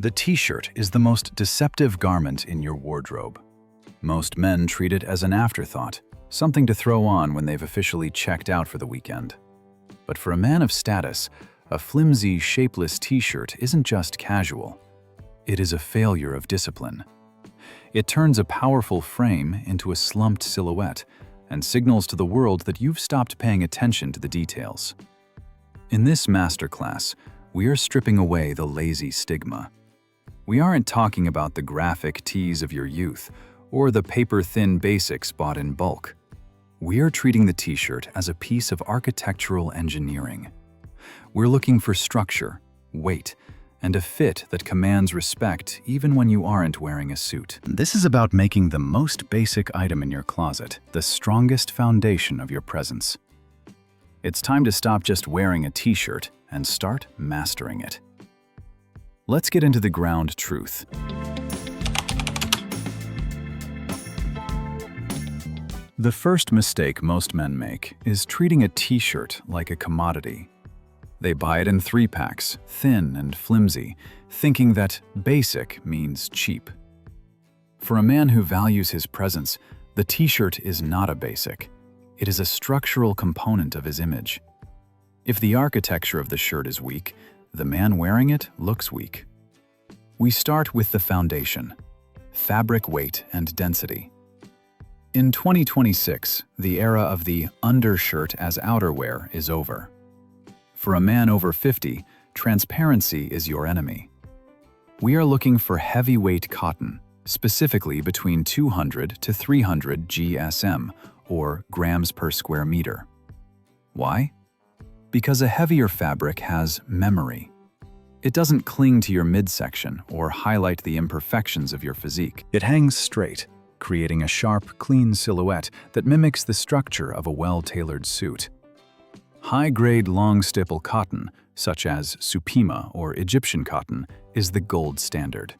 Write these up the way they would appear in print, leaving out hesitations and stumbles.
The t-shirt is the most deceptive garment in your wardrobe. Most men treat it as an afterthought, something to throw on when they've officially checked out for the weekend. But for a man of status, a flimsy, shapeless t-shirt isn't just casual. It is a failure of discipline. It turns a powerful frame into a slumped silhouette and signals to the world that you've stopped paying attention to the details. In this masterclass, we are stripping away the lazy stigma. We aren't talking about the graphic tees of your youth or the paper-thin basics bought in bulk. We are treating the t-shirt as a piece of architectural engineering. We're looking for structure, weight, and a fit that commands respect even when you aren't wearing a suit. This is about making the most basic item in your closet the strongest foundation of your presence. It's time to stop just wearing a t-shirt and start mastering it. Let's get into the ground truth. The first mistake most men make is treating a t-shirt like a commodity. They buy it in 3-packs, thin and flimsy, thinking that basic means cheap. For a man who values his presence, the t-shirt is not a basic. It is a structural component of his image. If the architecture of the shirt is weak, the man wearing it looks weak. We start with the foundation: fabric weight and density. In 2026, the era of the undershirt as outerwear is over. For a man over 50, transparency is your enemy. We are looking for heavyweight cotton, specifically between 200 to 300 GSM, or grams per square meter. Why? Because a heavier fabric has memory. It doesn't cling to your midsection or highlight the imperfections of your physique. It hangs straight, creating a sharp, clean silhouette that mimics the structure of a well-tailored suit. High-grade long-stipple cotton, such as Supima or Egyptian cotton, is the gold standard.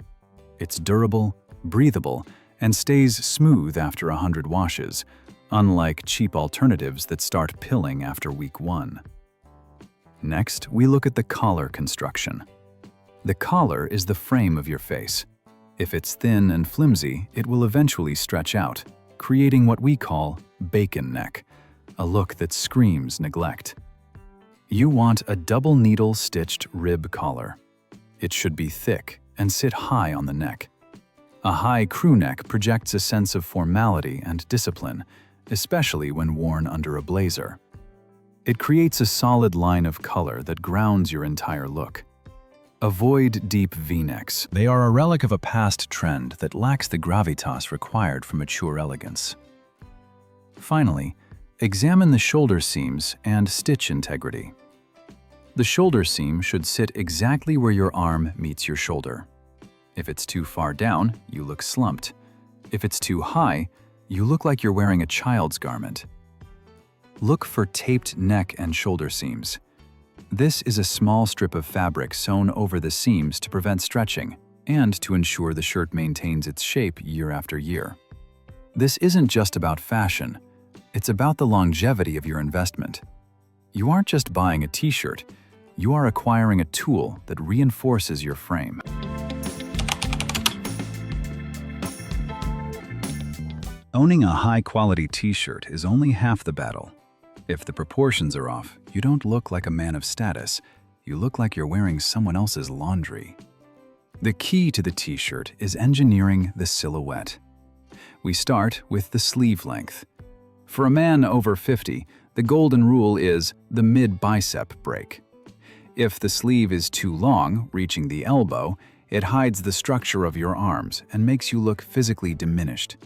It's durable, breathable, and stays smooth after 100 washes, unlike cheap alternatives that start pilling after week 1. Next, we look at the collar construction. The collar is the frame of your face. If it's thin and flimsy, it will eventually stretch out, creating what we call bacon neck, a look that screams neglect. You want a double needle stitched rib collar. It should be thick and sit high on the neck. A high crew neck projects a sense of formality and discipline, especially when worn under a blazer. It creates a solid line of color that grounds your entire look. Avoid deep V-necks. They are a relic of a past trend that lacks the gravitas required for mature elegance. Finally, examine the shoulder seams and stitch integrity. The shoulder seam should sit exactly where your arm meets your shoulder. If it's too far down, you look slumped. If it's too high, you look like you're wearing a child's garment. Look for taped neck and shoulder seams. This is a small strip of fabric sewn over the seams to prevent stretching and to ensure the shirt maintains its shape year after year. This isn't just about fashion. It's about the longevity of your investment. You aren't just buying a t-shirt, you are acquiring a tool that reinforces your frame. Owning a high-quality t-shirt is only half the battle. If the proportions are off, you don't look like a man of status, you look like you're wearing someone else's laundry. The key to the t-shirt is engineering the silhouette. We start with the sleeve length. For a man over 50, the golden rule is the mid-bicep break. If the sleeve is too long, reaching the elbow, it hides the structure of your arms and makes you look physically diminished.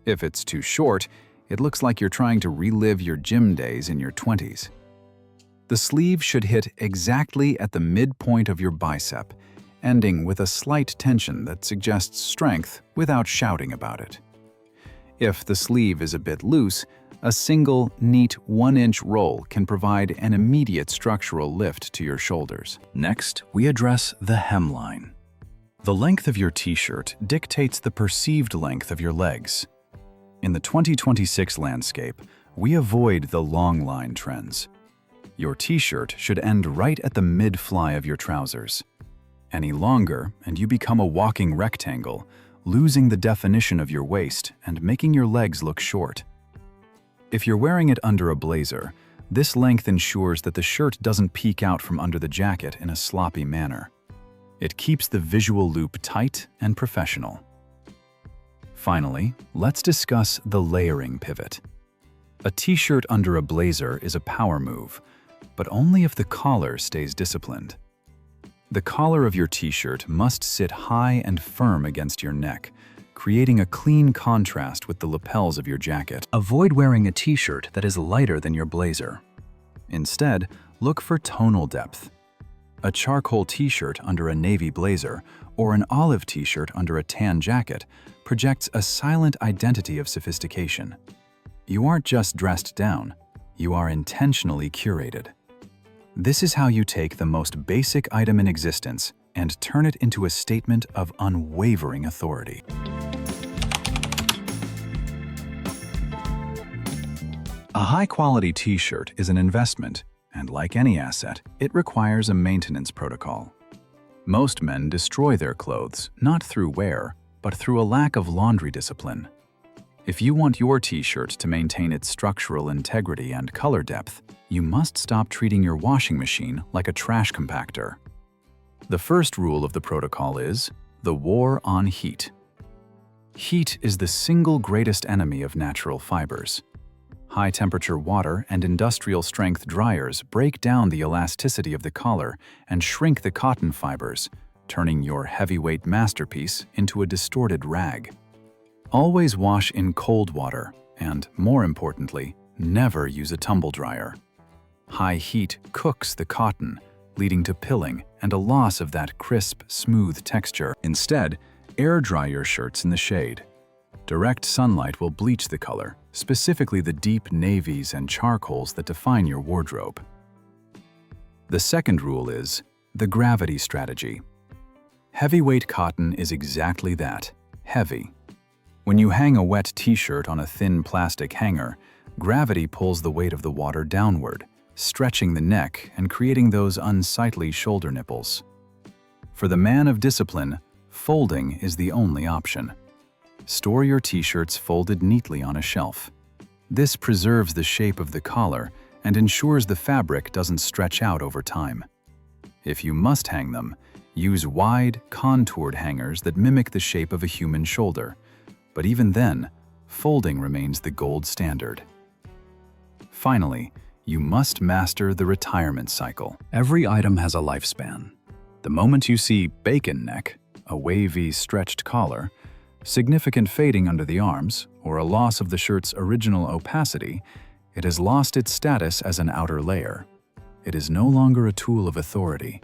If it's too short, it looks like you're trying to relive your gym days in your 20s. The sleeve should hit exactly at the midpoint of your bicep, ending with a slight tension that suggests strength without shouting about it. If the sleeve is a bit loose, a single, neat 1-inch roll can provide an immediate structural lift to your shoulders. Next, we address the hemline. The length of your t-shirt dictates the perceived length of your legs. In the 2026 landscape, we avoid the long line trends. Your t-shirt should end right at the mid-fly of your trousers. Any longer, and you become a walking rectangle, losing the definition of your waist and making your legs look short. If you're wearing it under a blazer, this length ensures that the shirt doesn't peek out from under the jacket in a sloppy manner. It keeps the visual loop tight and professional. Finally, let's discuss the layering pivot. A t-shirt under a blazer is a power move, but only if the collar stays disciplined. The collar of your t-shirt must sit high and firm against your neck, creating a clean contrast with the lapels of your jacket. Avoid wearing a t-shirt that is lighter than your blazer. Instead, look for tonal depth. A charcoal t-shirt under a navy blazer or an olive t-shirt under a tan jacket projects a silent identity of sophistication. You aren't just dressed down, you are intentionally curated. This is how you take the most basic item in existence and turn it into a statement of unwavering authority. A high-quality t-shirt is an investment, and like any asset, it requires a maintenance protocol. Most men destroy their clothes not through wear, but through a lack of laundry discipline. If you want your t-shirt to maintain its structural integrity and color depth, you must stop treating your washing machine like a trash compactor. The first rule of the protocol is the war on heat. Heat is the single greatest enemy of natural fibers. High-temperature water and industrial-strength dryers break down the elasticity of the collar and shrink the cotton fibers, turning your heavyweight masterpiece into a distorted rag. Always wash in cold water and, more importantly, never use a tumble dryer. High heat cooks the cotton, leading to pilling and a loss of that crisp, smooth texture. Instead, air dry your shirts in the shade. Direct sunlight will bleach the color, specifically the deep navies and charcoals that define your wardrobe. The second rule is the gravity strategy. Heavyweight cotton is exactly that, heavy. When you hang a wet t-shirt on a thin plastic hanger, gravity pulls the weight of the water downward, stretching the neck and creating those unsightly shoulder nipples. For the man of discipline, folding is the only option. Store your t-shirts folded neatly on a shelf. This preserves the shape of the collar and ensures the fabric doesn't stretch out over time. If you must hang them, use wide, contoured hangers that mimic the shape of a human shoulder. But even then, folding remains the gold standard. Finally, you must master the retirement cycle. Every item has a lifespan. The moment you see bacon neck, a wavy, stretched collar, significant fading under the arms, or a loss of the shirt's original opacity, it has lost its status as an outer layer. It is no longer a tool of authority.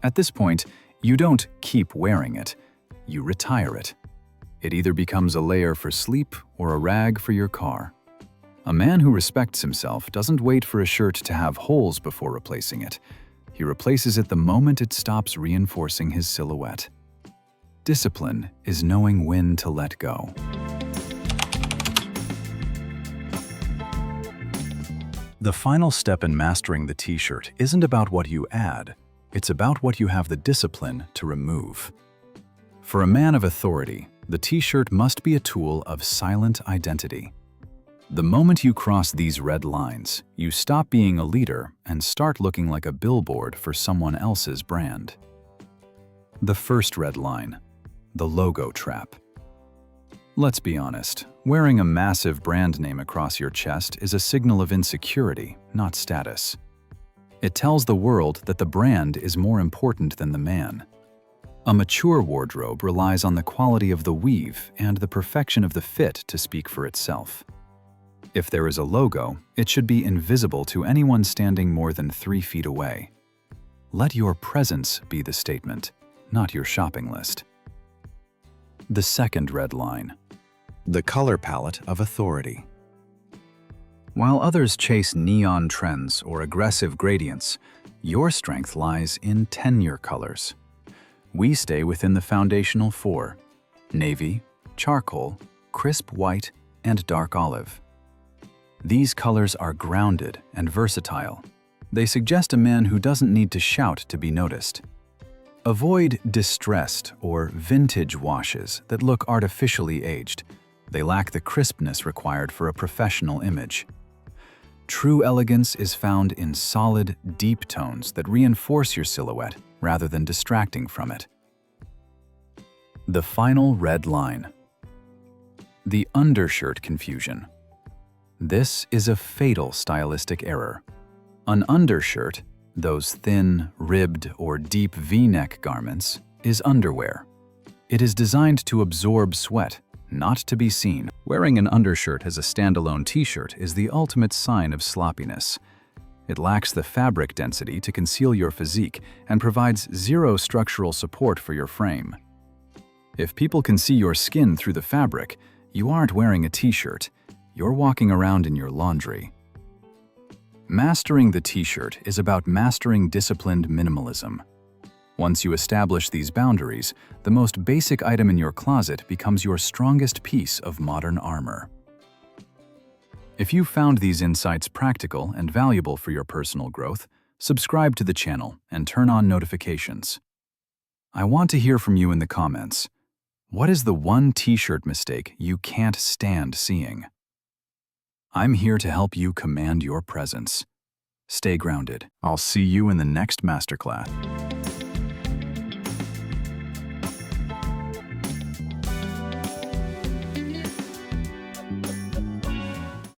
At this point, you don't keep wearing it, you retire it. It either becomes a layer for sleep or a rag for your car. A man who respects himself doesn't wait for a shirt to have holes before replacing it. He replaces it the moment it stops reinforcing his silhouette. Discipline is knowing when to let go. The final step in mastering the t-shirt isn't about what you add, it's about what you have the discipline to remove. For a man of authority, the t-shirt must be a tool of silent identity. The moment you cross these red lines, you stop being a leader and start looking like a billboard for someone else's brand. The first red line, the logo trap. Let's be honest, wearing a massive brand name across your chest is a signal of insecurity, not status. It tells the world that the brand is more important than the man. A mature wardrobe relies on the quality of the weave and the perfection of the fit to speak for itself. If there is a logo, it should be invisible to anyone standing more than 3 feet away. Let your presence be the statement, not your shopping list. The second red line, the color palette of authority. While others chase neon trends or aggressive gradients, your strength lies in tenure colors. We stay within the foundational 4: navy, charcoal, crisp white, and dark olive. These colors are grounded and versatile. They suggest a man who doesn't need to shout to be noticed. Avoid distressed or vintage washes that look artificially aged. They lack the crispness required for a professional image. True elegance is found in solid, deep tones that reinforce your silhouette rather than distracting from it. The final red line. The undershirt confusion. This is a fatal stylistic error. An undershirt, those thin, ribbed, or deep V-neck garments, is underwear. It is designed to absorb sweat, not to be seen. Wearing an undershirt as a standalone t-shirt is the ultimate sign of sloppiness. It lacks the fabric density to conceal your physique and provides zero structural support for your frame. If people can see your skin through the fabric, you aren't wearing a t-shirt. You're walking around in your laundry. Mastering the t-shirt is about mastering disciplined minimalism. Once you establish these boundaries, the most basic item in your closet becomes your strongest piece of modern armor. If you found these insights practical and valuable for your personal growth, subscribe to the channel and turn on notifications. I want to hear from you in the comments. What is the one t-shirt mistake you can't stand seeing? I'm here to help you command your presence. Stay grounded. I'll see you in the next masterclass.